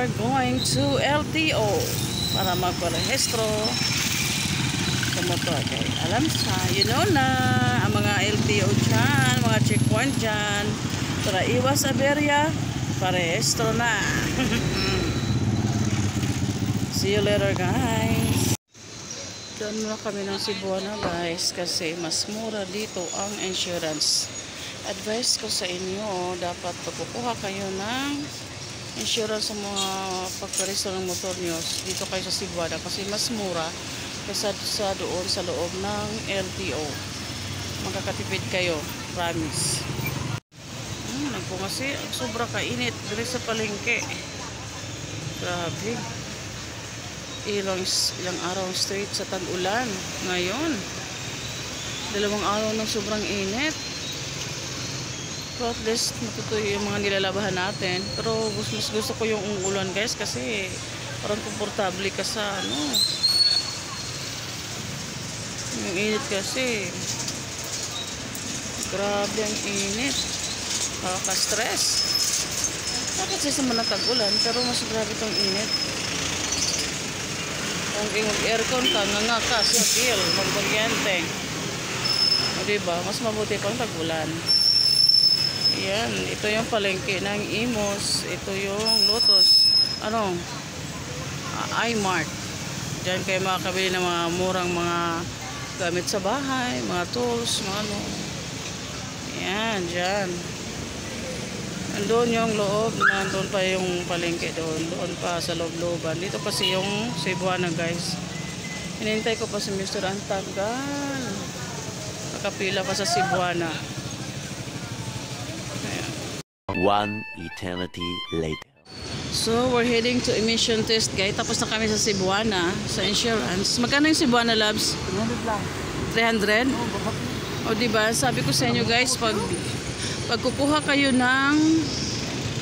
are going to LTO para magparehistro sa motor. Okay. Alam sa, you know na, ang mga LTO dyan, mga checkpoint dyan, para iwas aberya, parehistro na. See you later, guys. Doon muna kami ng Cebuana, guys, kasi mas mura dito ang insurance. Advice ko sa inyo, dapat pagkukuha kayo ng insurance sa mga pagparehistro ng motor nyo dito kayo sa Cebuana kasi mas mura kaysa sa doon sa loob ng LTO. Magkakatipid kayo, promise. Kasi sobra kainit dito sa palengke. Grabe. Ilang araw straight sa tag-ulan. Ngayon, 2 araw ng sobrang init. So at least matutuyo yung mga nilalabahan natin. Pero mas gusto ko yung ulan, guys, kasi parang komportable ka sa ano. Yung init kasi. Grabe ang init. Nakaka-stress. Bakit siya naman ng tag-ulan, pero mas grabe itong init. Kung mag-aircon ka, nga ka, sa feel, mag-kuryente. O diba, mas mabuti pang tag-ulan. Ayan, ito yung palengke ng Imus. Ito yung Lotus. iMart. Diyan kayo makakabili ng mga murang mga gamit sa bahay, mga tools, mga ano. Ayan, dyan. Andun yung loob, nandun pa yung palengke doon. Doon pa sa loob-looban. Dito kasi yung Cebuana, guys. Hinihintay ko pa si Mr. Antagal. Nakapila pa sa Cebuana. Ayan. 1 eternity later. So, we're heading to emission test, guys. Tapos na kami sa Cebuana, sa insurance. Magkano yung Cebuana, Labs? 300 lang. 300? O, diba? Sabi ko sa inyo, guys, pagkukuha kayo ng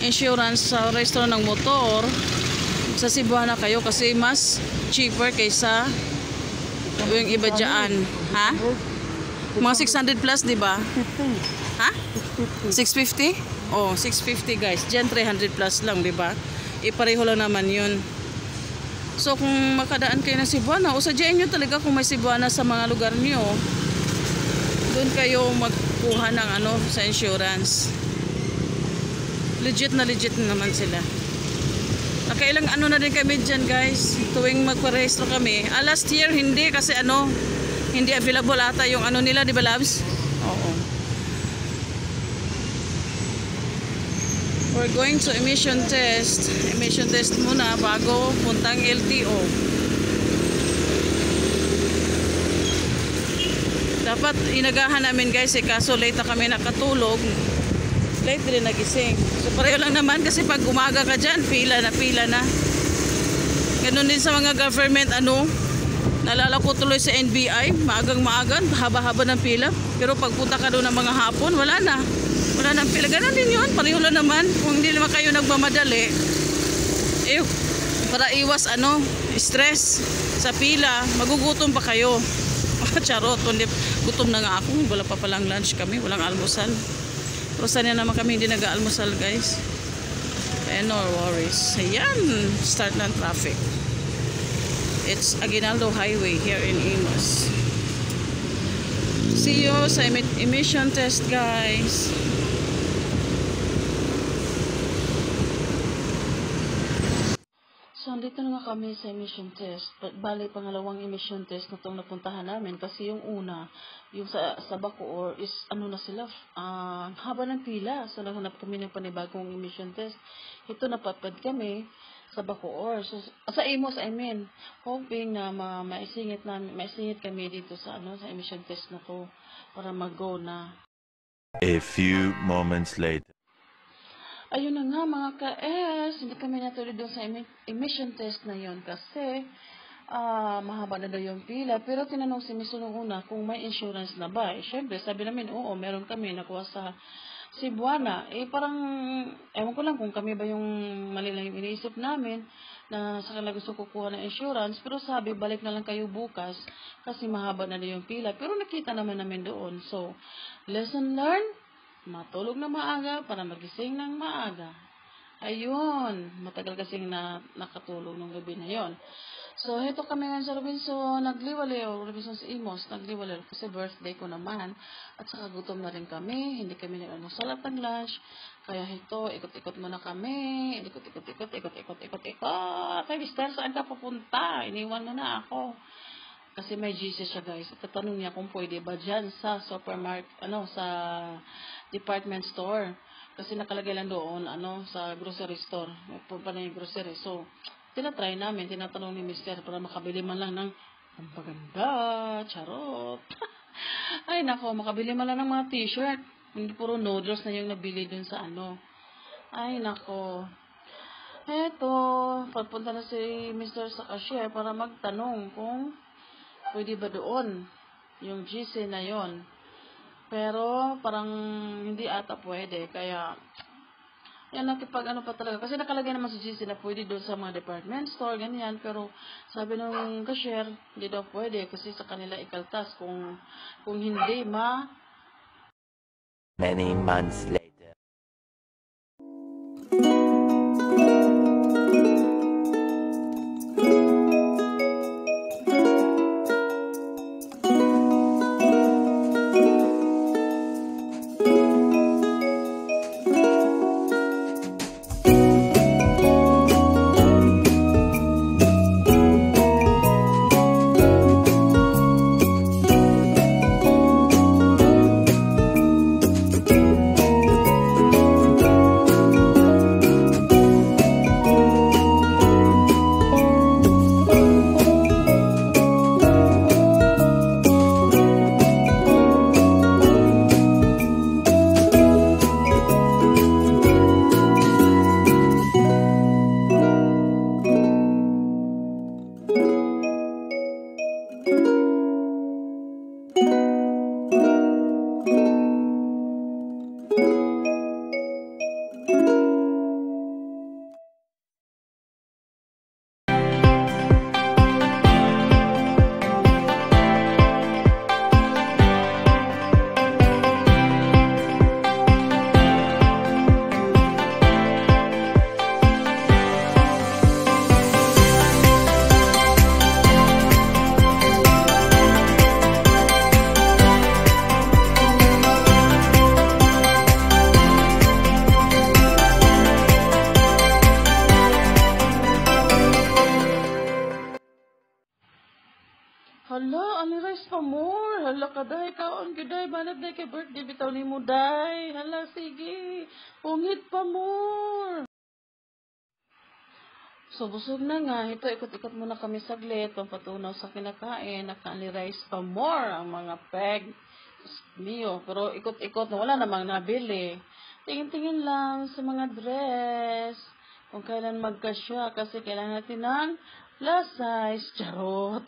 insurance sa rehistro ng motor, sa Cebuana kayo kasi mas cheaper kaysa yung iba dyan. Ha? Mga 600 plus, diba? 50. Ha? 650? Oh, 650, guys. Diyan 300 plus lang, diba? Ipareho lang naman yun. So, kung makadaan kayo ng Cebuana, o sadyain nyo talaga kung may Cebuana sa mga lugar nyo, doon kayo magkuha ng sa insurance. Legit na naman sila. Nakailang na din kami dyan, guys, tuwing magparehistro kami. Last year hindi kasi hindi available ata yung nila, di ba, Labs? Oo. We're going to emission test muna bago puntang LTO. Dapat inagahan namin, guys, kaso late na kami nakatulog. Late din nagising. So pareho lang naman kasi pag umaga ka dyan, pila na. Ganun din sa mga government, nalala ko tuloy sa NBI, maagang haba-haba ng pila. Pero pagpunta ka doon ng mga hapon, wala na pila. Ganun din yun, pareho lang naman. Kung hindi naman kayo nagmamadali, para iwas stress sa pila, magugutom pa kayo. Charot, gutom na nga ako. Wala pa palang lunch kami, walang almusal. Pero sana naman kami hindi nag-aalmusal, guys. Kaya no worries. Ayan, start ng traffic. It's Aguinaldo Highway here in Imus. See you sa emission test, guys. So, andito na nga kami sa emission test. Bali, pangalawang emission test na itong napuntahan namin. Kasi yung una, yung sa Bacoor is na sila, haba ng pila. So, naghanap kami ng panibagong emission test. Ito, napapad kami sa Bacoor. So, sa Imus, hoping na maisingit kami dito sa emission test na to para mag-go na. A few moments later. Ayun na nga, mga ka-S, hindi kami natuloy doon sa emission test na yon kasi mahaba na daw yung pila. Pero tinanong si Miss nung una kung may insurance na ba. Siyempre, sabi namin, oo, meron kami nakuha sa Cebuana. Parang, ewan ko lang kung kami ba yung mali lang yung iniisip namin na sa kanila gusto kukuha ng insurance. Pero sabi, balik na lang kayo bukas kasi mahaba na daw yung pila. Pero nakita naman namin doon. So, lesson learned. Matulog na maaga para magising ng maaga. Ayun, matagal kasing nakatulog nung gabi na yon. So, heto kami ngayon sa Robinson, Robinson sa Imos, nagliwalay kasi birthday ko naman. At saka gutom na rin kami, hindi kami nag-almusal at lunch. Kaya heto, ikot-ikot muna kami, ikot-ikot. Ay, mister, saan ka pupunta? Iniwan mo na ako. Kasi may GC siya, guys. Tatanong niya kung pwede ba dyan sa supermarket, sa department store. Kasi nakalagay lang doon, sa grocery store. Punta na yung grocery. So, tinatry namin, tinatanong ni mister para makabili man lang ng pampaganda, charot. Ay, nako, makabili man lang ng mga t-shirt. Hindi puro noodles na yung nabili dun sa Ay, nako. Eto, pagpunta na si mister sa cashier para magtanong kung pwede ba doon yung GC na yon. Pero, parang hindi ata pwede. Kaya, yan nakipag pa talaga. Kasi nakalagay naman sa GC na pwede doon sa mga department store, ganyan. Pero sabi ng cashier, hindi daw pwede kasi sa kanila ikaltas kung hindi Many months later. Hala, rice pa more. Hala ka, day, kaon ka, day. Banat, day, kay birthday, bitaw ni mo, day. Hala, sige. Pungit pa more. So, busog na nga. Ito, ikot-ikot muna kami saglit. Pampatunaw sa kinakain. Rice pa more ang mga peg. Mio. Pero ikot-ikot na wala namang nabili. Tingin-tingin lang sa mga dress. Kung kailan magkasya. Kasi kailangan natin ng plus size. Charot.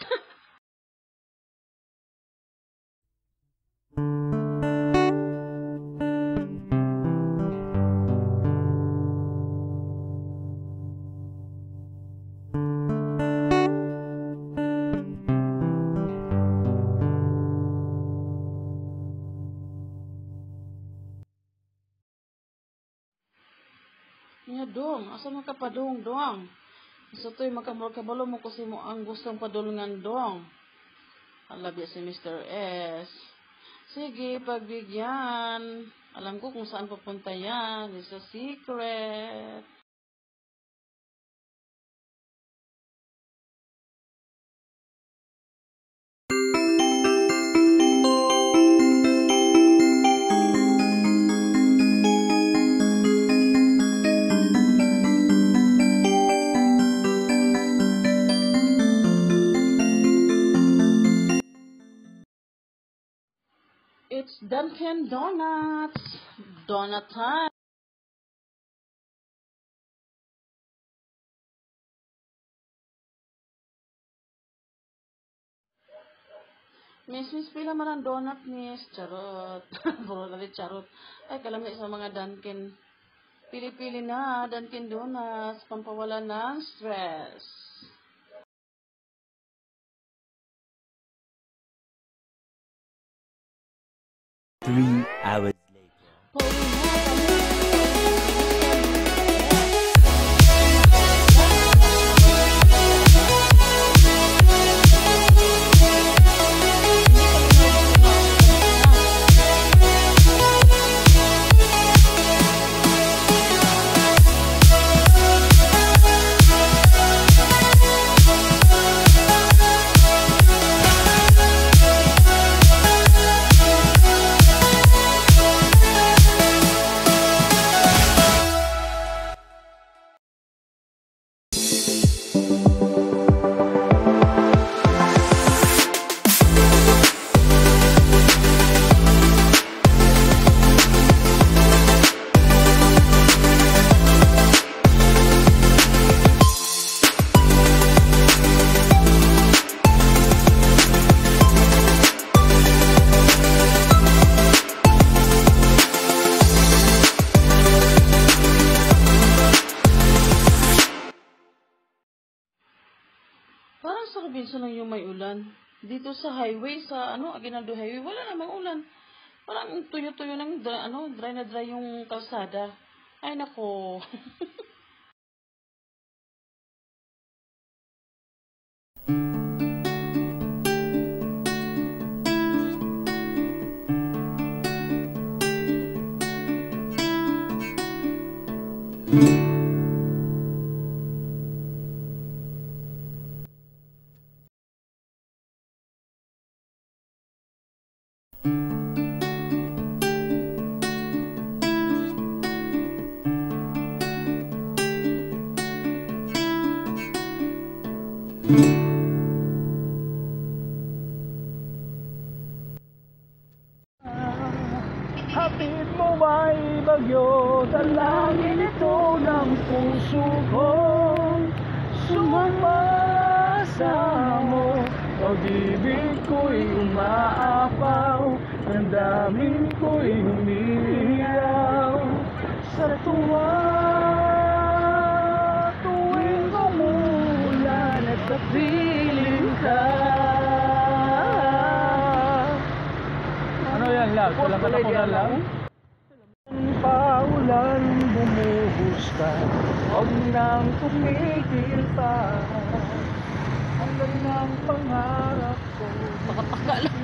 Nga dong, asa man ka padong dong? So to'y makabalo mo kasi mo ang gustong padulungan dong. Alabi si Mr. S. Sige, pagbigyan. Alam ko kung saan papunta yan. It's a secret. It's Dunkin' Donuts. Donut time. Miss, pila man ang donut, miss. Charot. Puro na rin charot. Ay, kalamit sa mga Dunkin'. Pili-pili na, Dunkin' Donuts. Pampawala ng stress. Three hours later. gusto lang yung may ulan. Dito sa highway, sa Aguinaldo Highway, wala namang ulan. Parang tuyo-tuyo lang, dry na dry yung kalsada. Ay, nako. Hatid mo ba'y bagyo? Dalangin ito ng puso ko. Sumasa mo, pag-ibig ko'y umaapaw, ang daming ko'y humihiyaw sa tuwa. Tuwing umuulan at sa piling ka. Ano yan, Lag? Wala ka na ko na lang? Paulan, bumuhos ka, huwag nang tumigil pa. Hanggang ng pangarap ko, Pakapaka lang.